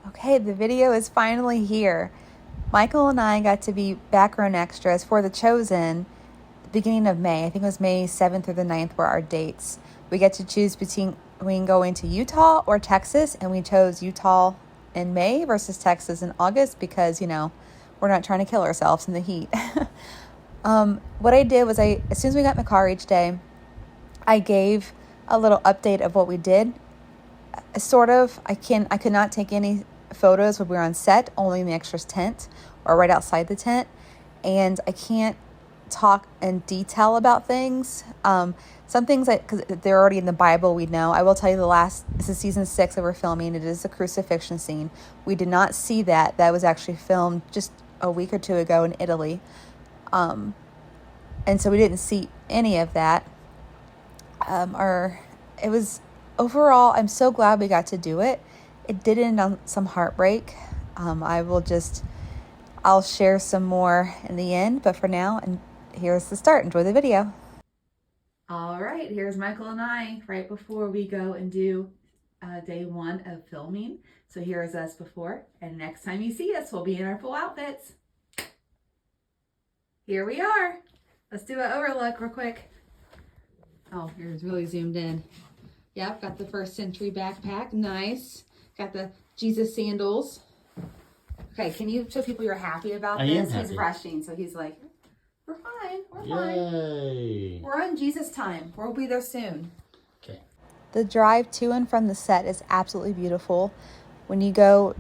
Okay, the video is finally here. Michael and I got to be background extras for The Chosen beginning of May. I think it was May 7th or the 9th were our dates. We get to choose between going to Utah or Texas, and we chose Utah in May versus Texas in August because, we're not trying to kill ourselves in the heat. What I did was as soon as we got in the car each day, I gave a little update of what we did. Sort of. I could not take any photos when we were on set, only in the extras tent or right outside the tent. And I can't talk in detail about things. Some things because they're already in the Bible, we know. I will tell you this is season 6 that we're filming. It is a crucifixion scene. We did not see that. That was actually filmed just a week or two ago in Italy. And so we didn't see any of that. It was overall, I'm so glad we got to do it. It did end on some heartbreak. I'll share some more in the end, but for now, and here's the start. Enjoy the video. All right, here's Michael and I right before we go and do day 1 of filming. So here's us before, and next time you see us, we'll be in our full outfits. Here we are. Let's do an overlook real quick. Oh, here's really zoomed in. Yep, got the first century backpack. Nice. Got the Jesus sandals. Okay, can you show people you're happy about this? He's rushing, so he's like, we're fine. We're fine. We're on Jesus time. We'll be there soon. Okay. The drive to and from the set is absolutely beautiful. When you go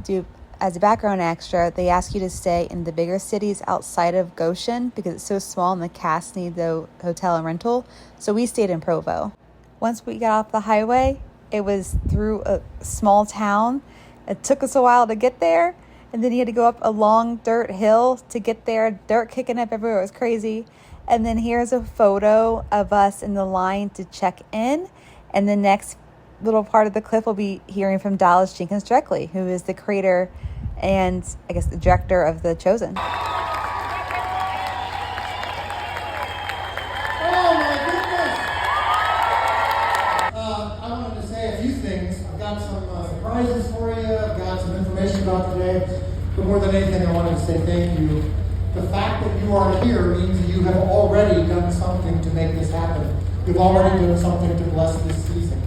as a background extra, they ask you to stay in the bigger cities outside of Goshen because it's so small and the cast need the hotel and rental. So we stayed in Provo. Once we got off the highway, it was through a small town. It took us a while to get there. And then you had to go up a long dirt hill to get there. Dirt kicking up everywhere. It was crazy. And then here's a photo of us in the line to check in. And the next little part of the clip will be hearing from Jenkins directly, who is the creator and I guess the director of The Chosen. Surprises for you. I've got some information about today, but more than anything, I wanted to say thank you. The fact that you are here means that you have already done something to make this happen. You've already done something to bless this season,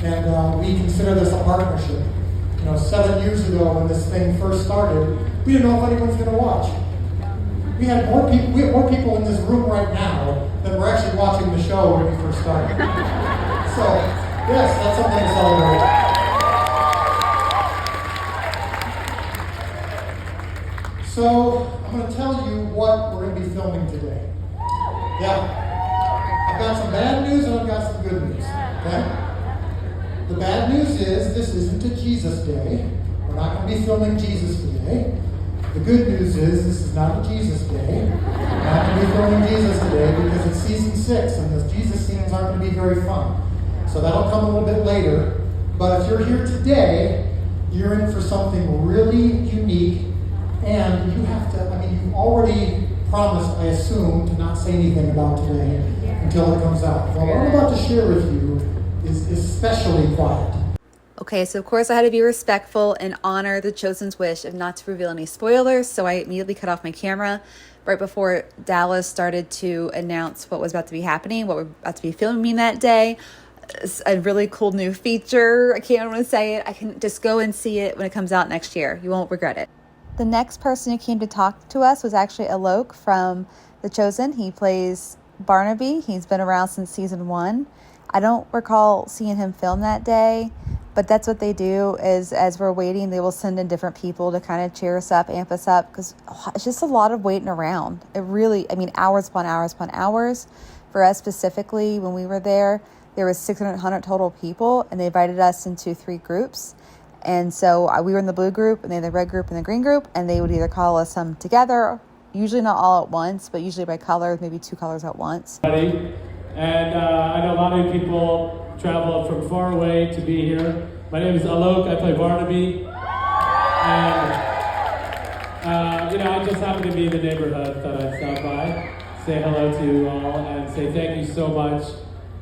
and we consider this a partnership. 7 years ago when this thing first started, we didn't know if anyone's going to watch. We had more people in this room right now than were actually watching the show when we first started. So, yes, that's something to celebrate. So, I'm going to tell you what we're going to be filming today. Yeah. I've got some bad news and I've got some good news. Okay? The bad news is this isn't a Jesus day. We're not going to be filming Jesus today. The good news is this is not a Jesus day. We're not going to be filming Jesus today because it's season 6 and the Jesus scenes aren't going to be very fun. So that'll come a little bit later. But if you're here today, you're in for something really unique. And you have to, you already promised, I assume, to not say anything about today until it comes out. Well, what I'm about to share with you is especially quiet. Okay, so of course I had to be respectful and honor The Chosen's wish of not to reveal any spoilers, so I immediately cut off my camera right before Dallas started to announce what was about to be happening, what we're about to be filming that day. It's a really cool new feature. I can't want to say it. I can just go and see it when it comes out next year. You won't regret it. The next person who came to talk to us was actually Aalok from The Chosen. He plays Barnaby. He's been around since season 1. I don't recall seeing him film that day, but that's what they do is as we're waiting, they will send in different people to kind of cheer us up, amp us up, because it's just a lot of waiting around. It really, hours upon hours upon hours. For us specifically, when we were there was 600 total people, and they invited us into 3 groups. And so we were in the blue group, and they had the red group and the green group, and they would either call us together, usually not all at once, but usually by color, maybe 2 colors at once. And I know a lot of people traveled from far away to be here. My name is Aalok, I play Barnaby. And, I just happen to be in the neighborhood, thought I'd stop by, say hello to you all, and say thank you so much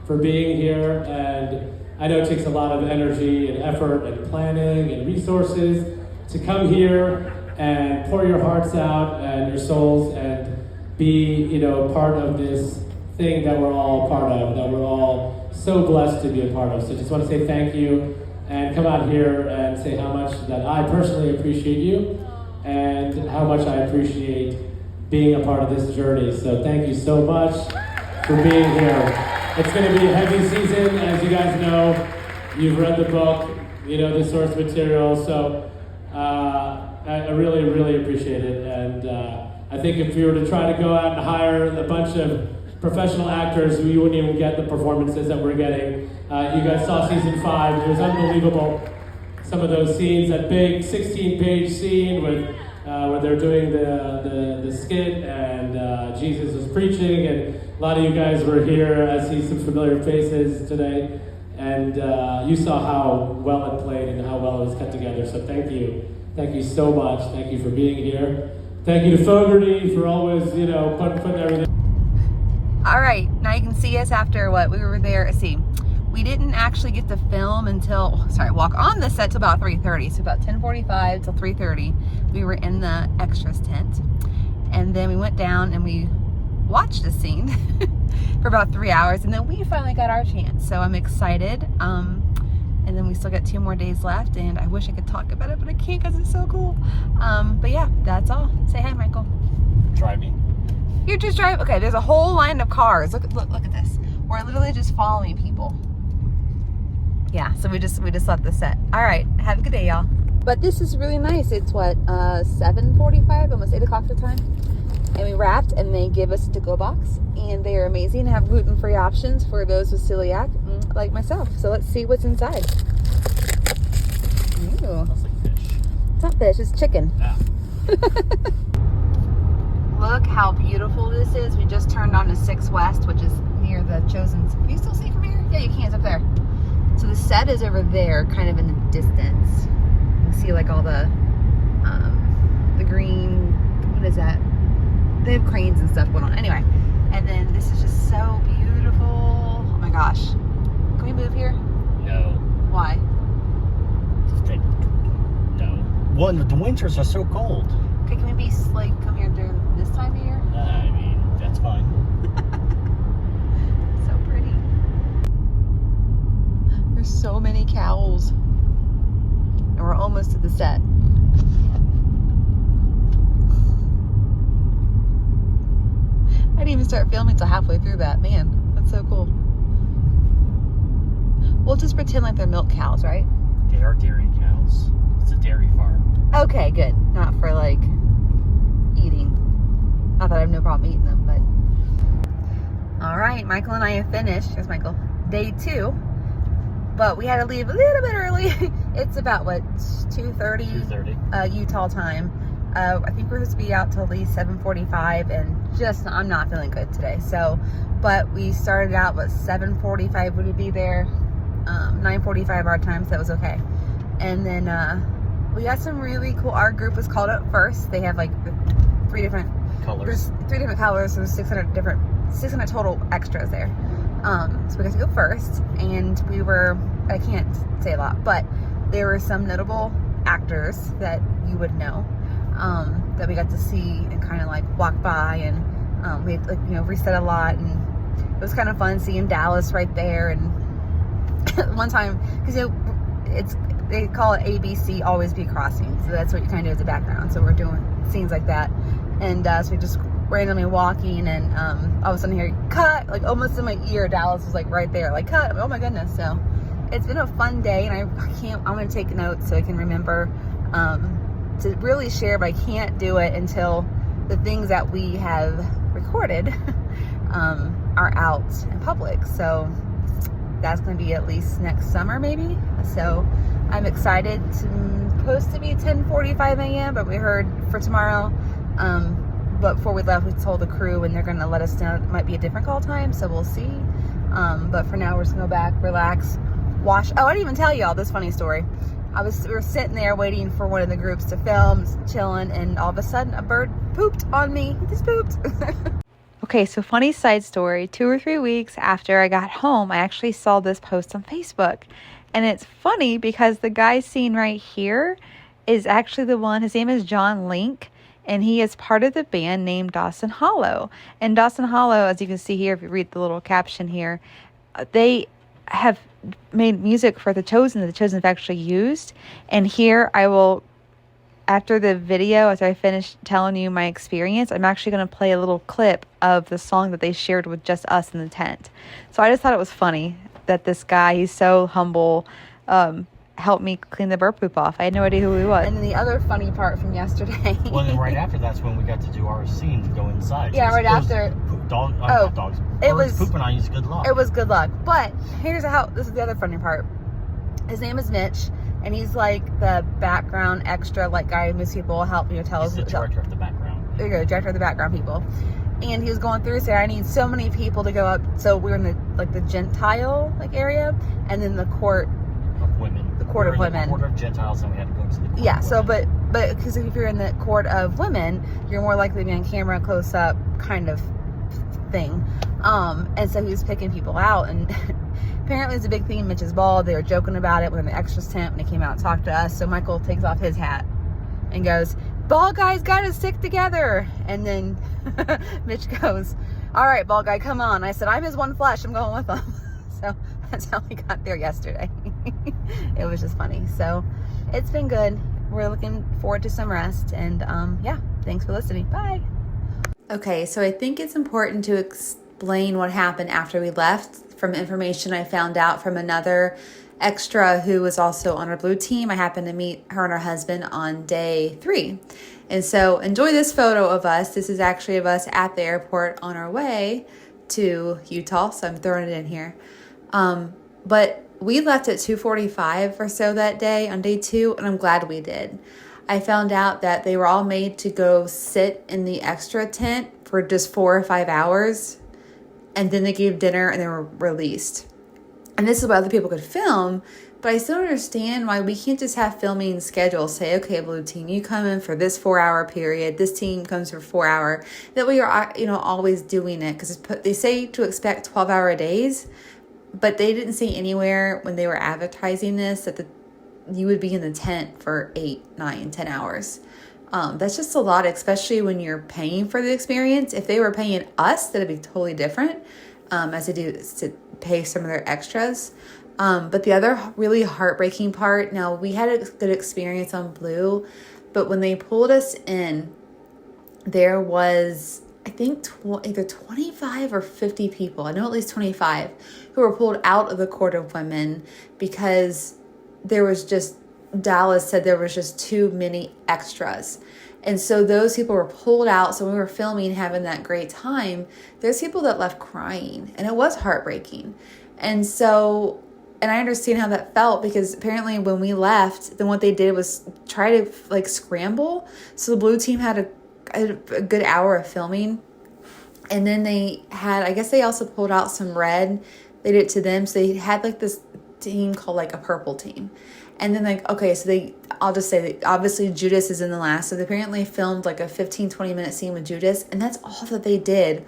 for being here. And I know it takes a lot of energy and effort and planning and resources to come here and pour your hearts out and your souls and be, part of this thing that we're all a part of, that we're all so blessed to be a part of. So just want to say thank you and come out here and say how much that I personally appreciate you and how much I appreciate being a part of this journey. So thank you so much for being here. It's going to be a heavy season, as you guys know. You've read the book, the source material, so I really, really appreciate it. And I think if we were to try to go out and hire a bunch of professional actors, we wouldn't even get the performances that we're getting. You guys saw season 5, it was unbelievable. Some of those scenes, that big 16-page scene with where they're doing the skit and Jesus was preaching, and a lot of you guys were here. I see some familiar faces today, and you saw how well it played and how well it was cut together, so thank you. Thank you so much. Thank you for being here. Thank you to Fogarty for always, putting everything. All right, now you can see us after what we were there. See, we didn't actually get to film until, walk on the set till about 3:30. So about 10:45 till 3:30, we were in the extras tent. And then we went down and we watched the scene for about 3 hours. And then we finally got our chance. So I'm excited. And then we still got 2 more days left. And I wish I could talk about it, but I can't because it's so cool. But yeah, that's all. Say hi, Michael. Driving. You're just driving. Okay, there's a whole line of cars. Look at this. We're literally just following people. Yeah, so we just left the set. All right, have a good day, y'all. But this is really nice. It's what 7:45, almost 8 o'clock the time. And we wrapped, and they give us a to-go box, and they are amazing. Have gluten-free options for those with celiac, like myself. So let's see what's inside. Ooh. Smells like fish. It's not fish. It's chicken. Yeah. Look how beautiful this is. We just turned on to 6 West, which is near the Chosen. Can you still see from here? Yeah, you can. It's up there. So the set is over there, kind of in the distance. You can see like all the green, what is that? They have cranes and stuff going on. Anyway, and then this is just so beautiful. Oh my gosh. Can we move here? No. Why? No. Well, the winters are so cold. Okay, can we be like, come here during this time of year? I mean, that's fine. So pretty. There's so many cows. And we're almost to the set. I didn't even start filming until halfway through that. Man, that's so cool. We'll just pretend like they're milk cows, right? They are dairy cows. It's a dairy farm. Okay, good. Not for like eating. Not that I have no problem eating them, but. All right, Michael and I have finished. Here's Michael. Day 2. But we had to leave a little bit early. It's about what, 2:30? 2:30. Utah time. I think we're supposed to be out till at least 7:45, and I'm not feeling good today. So, but we started out at 7:45. Would be there? 9:45 our time, so that was okay. And then we got some really cool. Our group was called up first. They have like 3 different Colors. There's 3 different colors. There's 600 total extras there. So we got to go first, and we were, I can't say a lot, but there were some notable actors that you would know, that we got to see and kind of like walk by, and we had, like, reset a lot, and it was kind of fun seeing Dallas right there. And one time, because they call it ABC, always be crossing, so that's what you kind of do as a background. So we're doing scenes like that, and so we just randomly walking, and all of a sudden hear cut, like almost in my ear. Dallas was like right there, like cut. Oh my goodness. So it's been a fun day, and I'm gonna take notes so I can remember to really share, but I can't do it until the things that we have recorded are out in public. So that's going to be at least next summer, maybe. So I'm excited. It's supposed to be 10:45 a.m., but we heard for tomorrow. But before we left, we told the crew, and they're going to let us know it might be a different call time, so we'll see. But for now, we're just going to go back, relax, wash. Oh, I didn't even tell y'all this funny story. We were sitting there waiting for one of the groups to film, chilling, and all of a sudden a bird pooped on me. He just pooped. Okay, so funny side story. 2 or 3 weeks after I got home, I actually saw this post on Facebook. And it's funny because the guy seen right here is actually the one, his name is John Link, and he is part of the band named Dawson Hallow. And Dawson Hallow, as you can see here, if you read the little caption here, they have made music for The Chosen that The Chosen have actually used. And here I will, after the video, after I finish telling you my experience, I'm actually going to play a little clip of the song that they shared with just us in the tent. So I just thought it was funny that this guy, he's so humble, helped me clean the bird poop off. I had no idea who he was. And then the other funny part from yesterday. Well, then right after that's when we got to do our scene and go inside. Yeah, right after. Not dogs. It was pooping on you is good luck. It was good luck. But here's how. This is the other funny part. His name is Mitch, and he's like the background extra, like guy who moves people, help tell us. He's the director of the background. There you go, director of the background people. And he was going through saying, I need so many people to go up. So we were in the Gentile area, and then the court of women. The court of women. The court of Gentiles, and we had to go to the court. Yeah. Of So, women. but because if you're in the court of women, you're more likely to be on camera, close up, kind of thing. And so he was picking people out, and apparently it's a big thing. Mitch is bald. They were joking about it. We're in the extras tent when he came out and talked to us. So Michael takes off his hat and goes, "Bald guys gotta stick together." And then Mitch goes, "All right, bald guy, come on." I said, "I'm his one flesh. I'm going with him." So that's how we got there yesterday. It was just funny. So it's been good. We're looking forward to some rest. And yeah, thanks for listening. Bye. Okay, so I think it's important to explain what happened after we left from information I found out from another extra who was also on our blue team. I happened to meet her and her husband on day 3. And so enjoy this photo of us. This is actually of us at the airport on our way to Utah. So I'm throwing it in here. But we left at 2:45 or so that day on day 2, and I'm glad we did. I found out that they were all made to go sit in the extra tent for just 4 or 5 hours, and then they gave dinner and they were released. And this is what other people could film, but I still don't understand why we can't just have filming schedules. Say, okay, blue team, you come in for this 4-hour period. This team comes for 4 hour. That we are, always doing it, because they say to expect 12-hour days, but they didn't say anywhere when they were advertising this that you would be in the tent for 8, 9, 10 hours. That's just a lot, especially when you're paying for the experience. If they were paying us, that'd be totally different, as they do to pay some of their extras. But the other really heartbreaking part, now we had a good experience on Blue, but when they pulled us in, there was, I think, either 25 or 50 people, I know at least 25, who were pulled out of the Court of Women because Dallas said there was just too many extras. And so those people were pulled out. So when we were filming, having that great time, there's people that left crying, and it was heartbreaking. And I understand how that felt, because apparently when we left, then what they did was try to scramble. So the blue team had a good hour of filming. And then they had, I guess they also pulled out some red. They did it to them. So they had this team called a purple team. And then I'll just say that obviously Judas is in the last. So they apparently filmed a 15-20 minute scene with Judas. And that's all that they did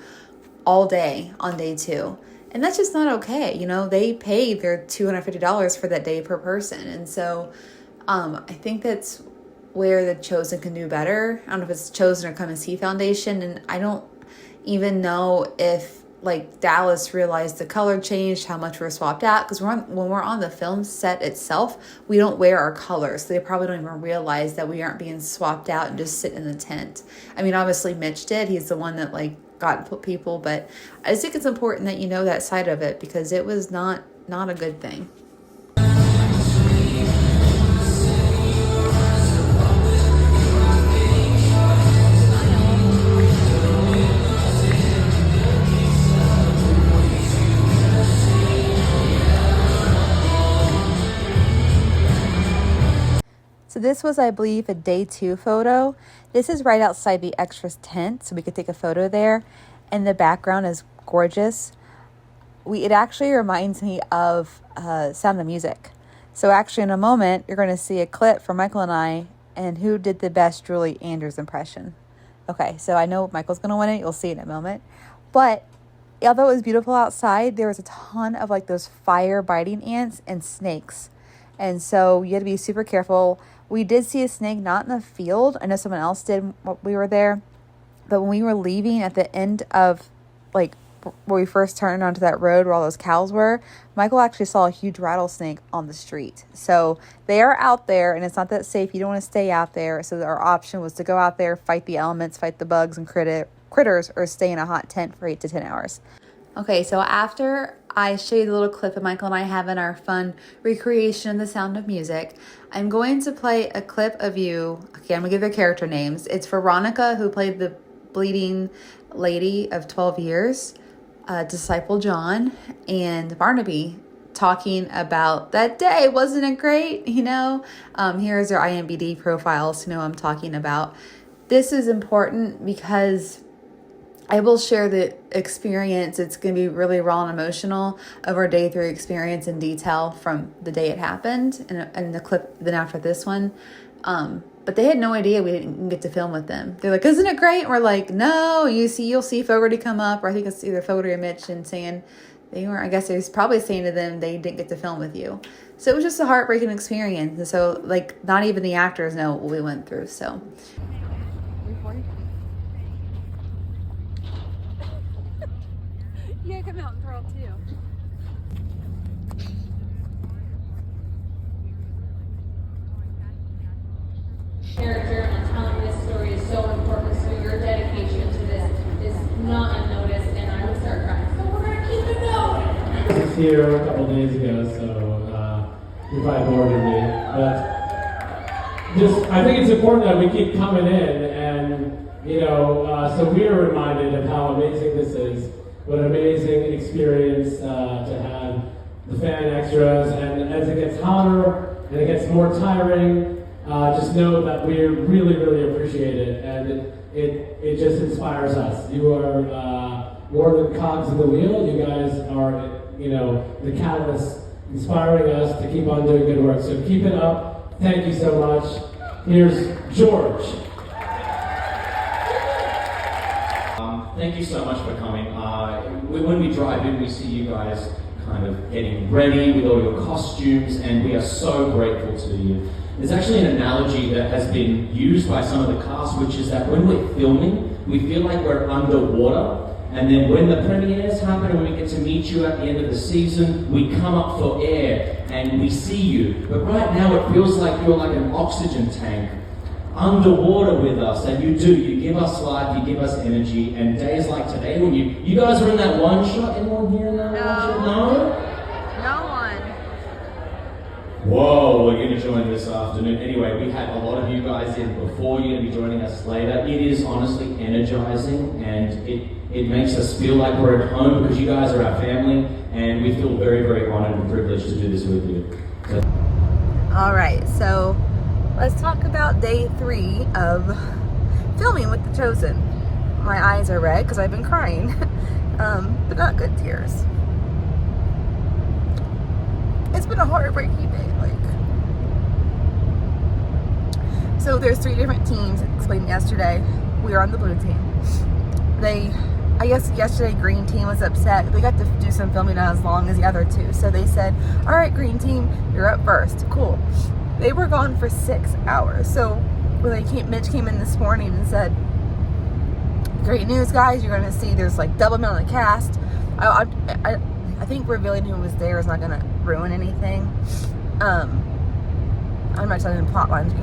all day on day 2. And that's just not okay. They paid their $250 for that day per person. And so I think that's where the Chosen can do better. I don't know if it's Chosen or Come and See Foundation. And I don't even know if Dallas realized the color changed, how much we were swapped out. Because when we're on the film set itself, we don't wear our colors. So they probably don't even realize that we aren't being swapped out and just sit in the tent. I mean, obviously Mitch did. He's the one that got and put people. But I just think it's important that you know that side of it, because it was not a good thing. So this was, I believe, a day 2 photo. This is right outside the extras tent, so we could take a photo there. And the background is gorgeous. It actually reminds me of Sound of Music. So actually in a moment, you're going to see a clip from Michael and I, and who did the best Julie Andrews impression. Okay, so I know Michael's going to win it. You'll see it in a moment. But although it was beautiful outside, there was a ton of those fire biting ants and snakes. And so you had to be super careful. We did see a snake, not in the field. I know someone else did while we were there. But when we were leaving at the end of, like, where we first turned onto that road where all those cows were, Michael actually saw a huge rattlesnake on the street. So they are out there, and it's not that safe. You don't want to stay out there. So our option was to go out there, fight the elements, fight the bugs and critters, or stay in a hot tent for 8 to 10 hours. Okay, so after I show you the little clip of Michael and I having our fun recreation of The Sound of Music, I'm going to play a clip of you. Okay, I'm going to give their character names. It's Veronica, who played the bleeding lady of 12 years, Disciple John, and Barnaby talking about that day. Wasn't it great? You know, here's their IMDb profiles to know what I'm talking about. This is important because I will share the experience. It's going to be really raw and emotional of our day 3 experience in detail from the day it happened and the clip then after this one. But they had no idea we didn't get to film with them. They're like, isn't it great? And we're like, no, you'll see Fogarty come up, or I think it's either Fogarty or Mitch, and saying I guess he was probably saying to them they didn't get to film with you. So it was just a heartbreaking experience. And so, like, not even the actors know what we went through. So. You gotta come out and throw it too. Character and telling this story is so important, so your dedication to this is not unnoticed, and I would start crying. So we're gonna keep it going. I was here a couple days ago, so you're probably bored of me. But I think it's important that we keep coming in, and so we are reminded of how amazing this is. What an amazing experience to have the fan extras, and as it gets hotter and it gets more tiring, just know that we really, really appreciate it, and it just inspires us. You are more than cogs in the wheel. You guys are, the catalyst inspiring us to keep on doing good work. So keep it up. Thank you so much. Here's George. Thank you so much for coming. When we drive in, we see you guys kind of getting ready with all your costumes, and we are so grateful to you. There's actually an analogy that has been used by some of the cast, which is that when we're filming, we feel like we're underwater, and then when the premieres happen and we get to meet you at the end of the season, we come up for air and we see you. But right now it feels like you're like an oxygen tank underwater with us, and you give us life, you give us energy, and days like today when you guys are in that one shot. Anyone here in that one shot? No one. Whoa, we're going to join this afternoon. Anyway, we had a lot of you guys in before. You're going to be joining us later. It is honestly energizing, and it makes us feel like we're at home because you guys are our family, and we feel very, very honored and privileged to do this with you. All right, so let's talk about day 3 of filming with The Chosen. My eyes are red because I've been crying, but not good tears. It's been a heartbreaking day, so there's 3 different teams. Explained yesterday. We are on the blue team. I guess yesterday green team was upset. They got to do some filming not as long as the other 2. So they said, all right, green team, you're up first. Cool. They were gone for 6 hours. So when Mitch came in this morning and said, great news, guys, you're going to see there's like double amount of the cast. I think revealing who was there is not going to ruin anything. I'm not telling you plot lines,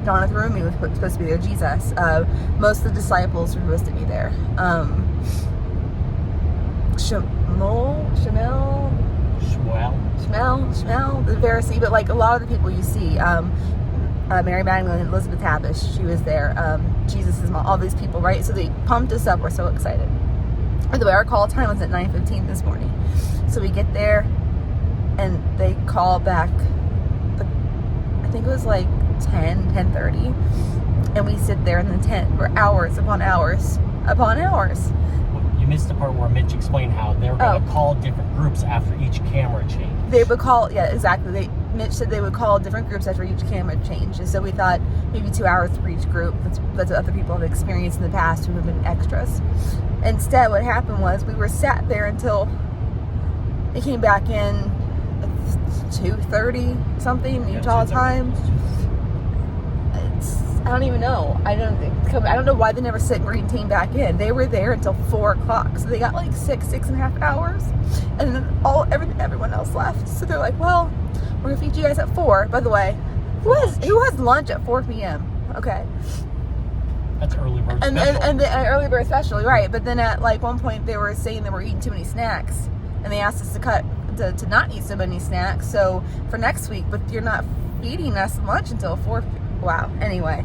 Jonathan Rumi was supposed to be there, Jesus. Most of the disciples were supposed to be there. Shmuel, the Pharisee, but like a lot of the people you see, Mary Magdalene, Elizabeth Tapish, she was there, Jesus' mom, all these people, right? So they pumped us up, we're so excited. By the way, our call time was at 9:15 this morning. So we get there, and they call back, I think it was like 10:30, and we sit there in the tent for hours upon hours upon hours. You missed the part where Mitch explained how they were going to call different groups after each camera change. They would call, yeah, exactly. Mitch said they would call different groups after each camera change, and so we thought maybe 2 hours for each group. That's what other people have experienced in the past who have been extras. Instead, what happened was we were sat there until they came back in at 2:30 something Utah time. I don't even know. I don't know why they never sent green team back in. They were there until 4 o'clock, so they got like 6.5 hours, and then everyone else left. So they're like, well, we're gonna feed you guys at 4. By the way, who has lunch at 4 p.m.? Okay. That's early bird And special. and the early bird special, right? But then at like one point they were saying that we're eating too many snacks, and they asked us to not eat so many snacks. So for next week, but you're not feeding us lunch until 4. Wow. Anyway,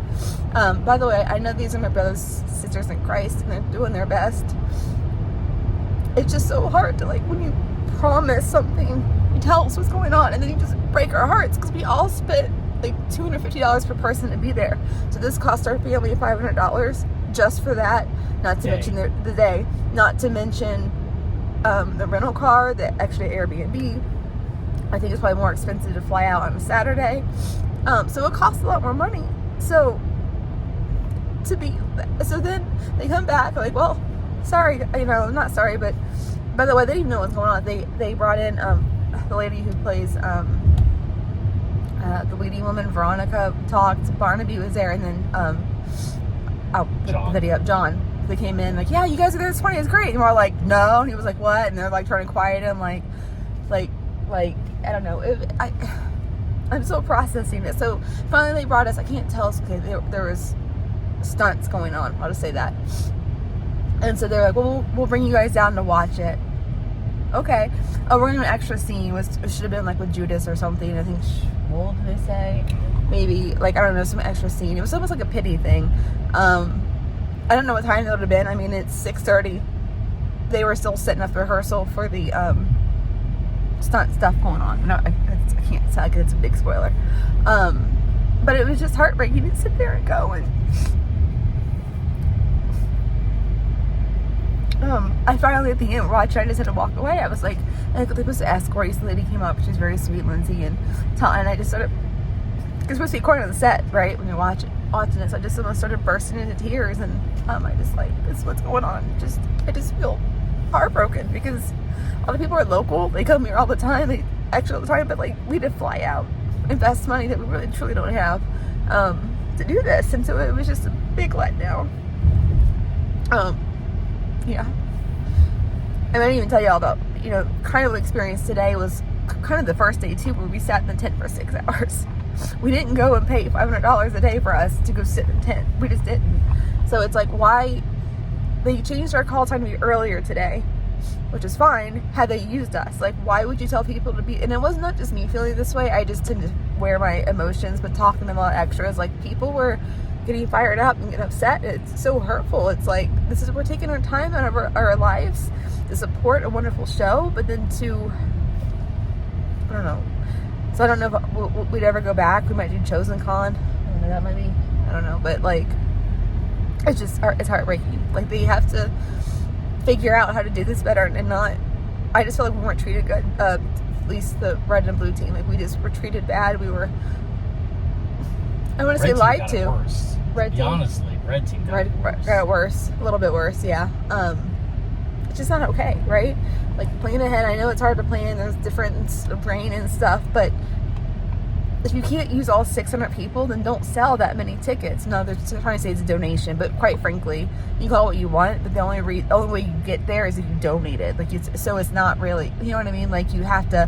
by the way, I know these are my brothers, sisters in Christ, and they're doing their best. It's just so hard to, like, when you promise something, you tell us what's going on, and then you just break our hearts, because we all spent like $250 per person to be there. So this cost our family $500 just for that. Not to mention the day. Not to mention the rental car, the extra AirBNB. I think it's probably more expensive to fly out on a Saturday. So it costs a lot more money. So then they come back like, well, sorry, not sorry, but by the way, they didn't even know what's going on. They brought in the lady who plays the leading woman, Veronica, talked. Barnaby was there, and then I'll put the video up. John. They came in like, yeah, you guys are there this morning. It's great. And we're like, no. And he was like, what? And they're like trying to quiet him, like I don't know. I'm still processing it. So finally they brought us. I can't tell us. Okay, there was stunts going on. I'll just say that. And so they're like, well, we'll bring you guys down to watch it. Okay. Oh, we're in an extra scene. It should have been like with Judas or something. I think, what did they say? Maybe, like, I don't know, some extra scene. It was almost like a pity thing. I don't know what time it would have been. I mean, it's 6:30. They were still setting up rehearsal for the stunt stuff going on. No, I can't tell because it's a big spoiler. But it was just heartbreaking to sit there and go and I finally at the end watched. I just had to walk away. I was like, they were supposed to escort. This lady came up. She's very sweet, Lindsay, and I just started. It's supposed to be according to the set, right? When you're watching it, so I just almost started bursting into tears, and I just like, this is what's going on. I just feel heartbroken because a lot of people are local. They come here all the time. They actually all the time, but like we did fly out, invest money that we really truly don't have to do this, and so it was just a big letdown. Yeah. And I didn't even tell you all about, kind of experience today was kind of the first day too, where we sat in the tent for 6 hours. We didn't go and pay $500 a day for us to go sit in the tent. We just didn't. So it's like, why they changed our call time to be earlier today, which is fine, had they used us. Like, why would you tell people to be, and it was not just me feeling this way, I just tend to wear my emotions, but talking about extras, like people were getting fired up and getting upset. It's so hurtful. It's like, we're taking our time out of our lives to support a wonderful show, but then I don't know. So I don't know if we'd ever go back. We might do Chosen Con. I don't know, that might be, I don't know. But like, it's heartbreaking. Like, they have to figure out how to do this better and not, I just feel like we weren't treated good. At least the red and blue team. Like, we just were treated bad. We were, I want to say lied to. Red team. Honestly, red team got it worse. A little bit worse, yeah. It's just not okay, right? Like, plan ahead. I know it's hard to plan. There's different brain and stuff, but if you can't use all 600 people, then don't sell that many tickets. No, they're trying to say it's a donation, but quite frankly, you can call it what you want, but the only way you get there is if you donate it. Like, it's not really, you know what I mean? Like, you have to,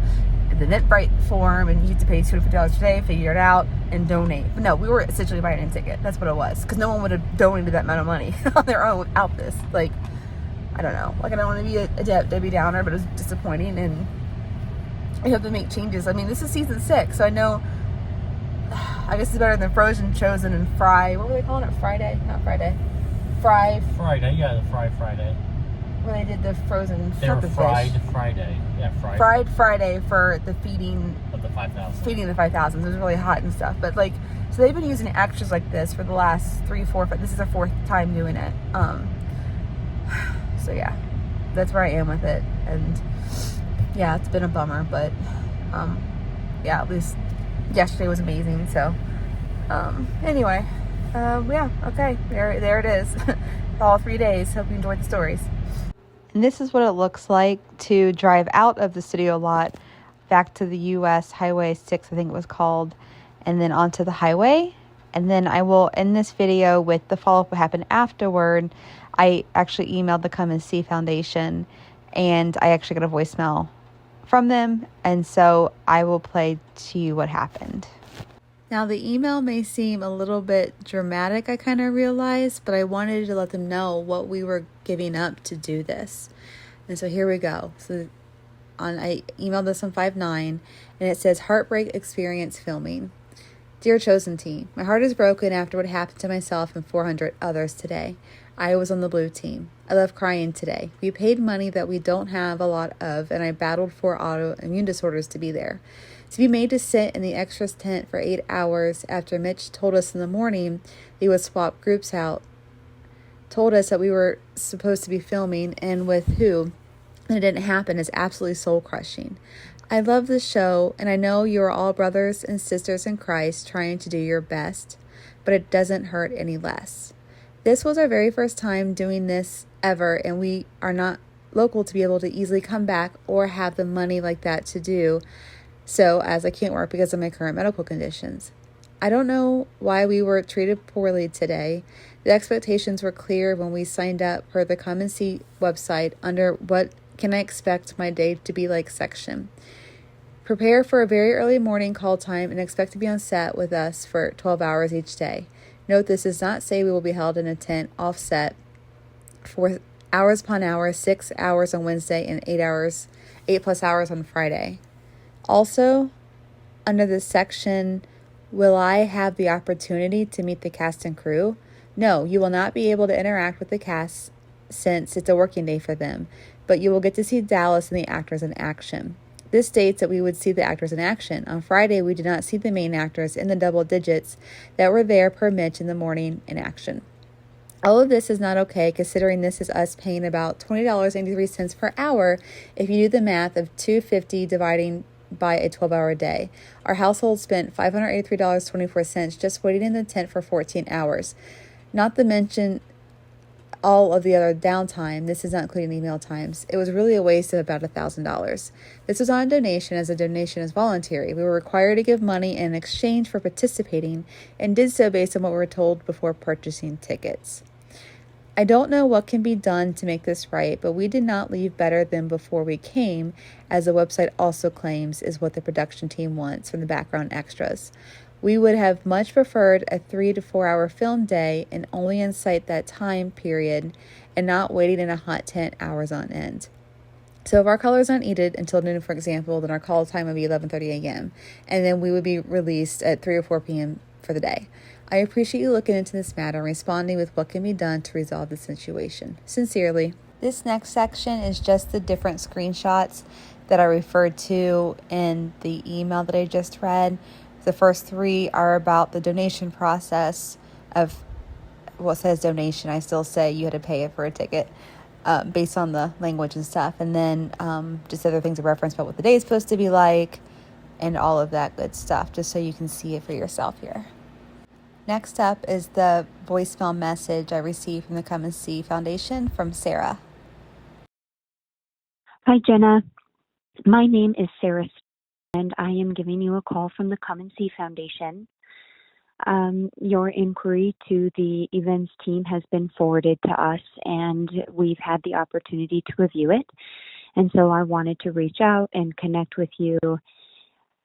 the Eventbrite form, and you have to pay $250 a day, figure it out, and donate. But no, we were essentially buying a ticket. That's what it was, because no one would have donated that amount of money on their own without this. Like, I don't know. Like, I don't want to be a Debbie Downer, but it was disappointing, and I hope to make changes. I mean, this is season 6, so I know, I guess it's better than Frozen, Chosen, and Fry. What were they calling it? Friday? Not Friday. Fry. Friday, yeah, the Fry Friday. When they did the Frozen They were fish. Fried Friday. Yeah, Fried. Fried Friday for the feeding Of the 5,000. Feeding the 5,000. It was really hot and stuff. But like, so they've been using extras like this for the last 3, 4, 5. This is their 4th time doing it. So yeah, that's where I am with it. And yeah, it's been a bummer, but yeah, at least yesterday was amazing. So anyway, yeah, okay, there it is. All 3 days. Hope you enjoyed the stories. And this is what it looks like to drive out of the studio lot back to the US Highway 6, I think it was called, and then onto the highway. And then I will end this video with the follow-up what happened afterward. I actually emailed the Come and See Foundation, and I actually got a voicemail from them. And so I will play to you what happened. Now, the email may seem a little bit dramatic, I kind of realized, but I wanted to let them know what we were giving up to do this. And so here we go. So I emailed this on 5/9, and it says, Heartbreak Experience Filming. Dear Chosen Team, my heart is broken after what happened to myself and 400 others today. I was on the blue team. I left crying today. We paid money that we don't have a lot of, and I battled for autoimmune disorders to be there. To be made to sit in the extras tent for 8 hours after Mitch told us in the morning he would swap groups out, told us that we were supposed to be filming and with who, and it didn't happen, is absolutely soul-crushing. I love this show, and I know you are all brothers and sisters in Christ trying to do your best, but it doesn't hurt any less. This was our very first time doing this ever, and we are not local to be able to easily come back or have the money like that to do so, as I can't work because of my current medical conditions. I don't know why we were treated poorly today. The expectations were clear when we signed up for the Come and See website under what can I expect my day to be like section. Prepare for a very early morning call time and expect to be on set with us for 12 hours each day. Note this does not say we will be held in a tent offset for hours upon hours, 6 hours on Wednesday and 8+ hours on Friday. Also, under this section, will I have the opportunity to meet the cast and crew? No, you will not be able to interact with the cast since it's a working day for them, but you will get to see Dallas and the actors in action. This states that we would see the actors in action. On Friday, we did not see the main actors in the double digits that were there per Mitch in the morning in action. All of this is not okay, considering this is us paying about $20.83 per hour if you do the math of $250 dividing by a 12-hour day. Our household spent $583.24 just waiting in the tent for 14 hours. Not to mention all of the other downtime. This is not including the meal times. It was really a waste of about $1,000. This was not a donation, as a donation is voluntary. We were required to give money in exchange for participating and did so based on what we were told before purchasing tickets. I don't know what can be done to make this right, but we did not leave better than before we came, as the website also claims is what the production team wants from the background extras. We would have much preferred a 3 to 4 hour film day and only incite that time period and not waiting in a hot tent hours on end. So if our colors aren't needed until noon, for example, then our call time would be 11:30 a.m. and then we would be released at 3 or 4 p.m. for the day. I appreciate you looking into this matter and responding with what can be done to resolve the situation. Sincerely. This next section is just the different screenshots that I referred to in the email that I just read. The first 3 are about the donation process of what says donation. I still say you had to pay it for a ticket based on the language and stuff. And then just other things of reference about what the day is supposed to be like and all of that good stuff, just so you can see it for yourself here. Next up is the voicemail message I received from the Come and See Foundation from Sarah. Hi, Jenna. My name is Sarah, and I am giving you a call from the Come and See Foundation. Your inquiry to the events team has been forwarded to us, and we've had the opportunity to review it. And so I wanted to reach out and connect with you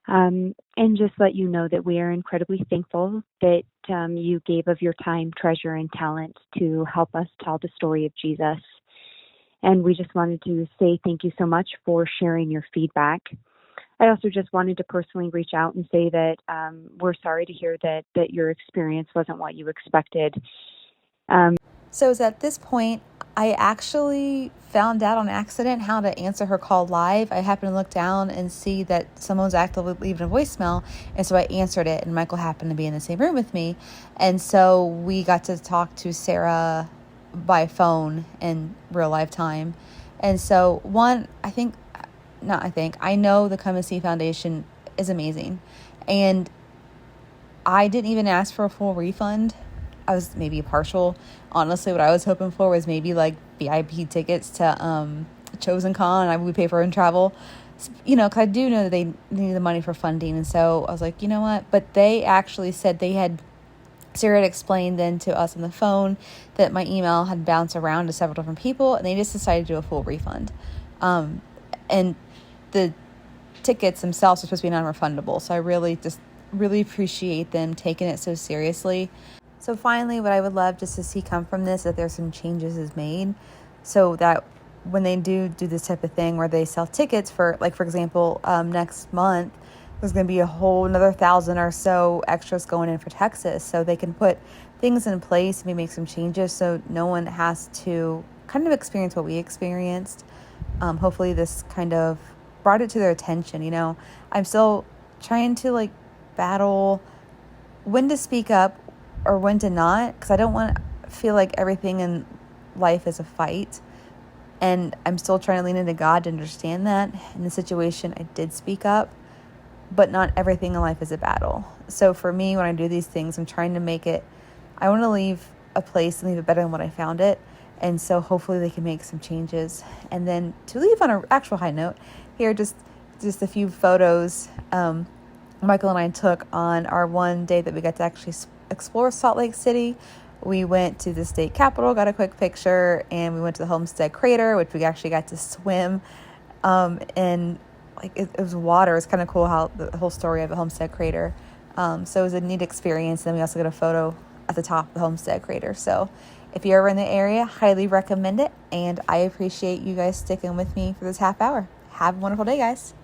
and just let you know that we are incredibly thankful that you gave of your time, treasure, and talent to help us tell the story of Jesus. And we just wanted to say thank you so much for sharing your feedback. I also just wanted to personally reach out and say that we're sorry to hear that your experience wasn't what you expected. So it was at this point, I actually found out on accident how to answer her call live. I happened to look down and see that someone was actively leaving a voicemail, and so I answered it, and Michael happened to be in the same room with me. And so we got to talk to Sarah by phone in real life time. And so I know the Come and See Foundation is amazing. And I didn't even ask for a full refund. I was maybe partial. Honestly, what I was hoping for was maybe like VIP tickets to Chosen Con. I would pay for and travel. you know, because I do know that they need the money for funding. And so I was like, you know what? But they actually said Sarah had explained then to us on the phone that my email had bounced around to several different people, and they just decided to do a full refund. And the tickets themselves are supposed to be non-refundable. So I really appreciate them taking it so seriously. So finally, what I would love just to see come from this, that there's some changes is made, so that when they do this type of thing where they sell tickets for, like, for example, next month, there's going to be a whole another 1,000 or so extras going in for Texas. So they can put things in place, maybe make some changes so no one has to kind of experience what we experienced. Hopefully this kind of brought it to their attention. You know, I'm still trying to like battle when to speak up or when to not, because I don't want to feel like everything in life is a fight. And I'm still trying to lean into God to understand that. In the situation, I did speak up, but not everything in life is a battle. So for me, when I do these things, I'm trying to make it, I want to leave a place and leave it better than what I found it. And so hopefully they can make some changes. And then to leave on an actual high note, here just a few photos Michael and I took on our one day that we got to actually explore Salt Lake City. We went to the state capitol, got a quick picture, and we went to the Homestead Crater, which we actually got to swim. And like it was water. It's kind of cool how the whole story of the Homestead Crater. So it was a neat experience. And we also got a photo at the top of the Homestead Crater. So if you're ever in the area, highly recommend it. And I appreciate you guys sticking with me for this half hour. Have a wonderful day, guys.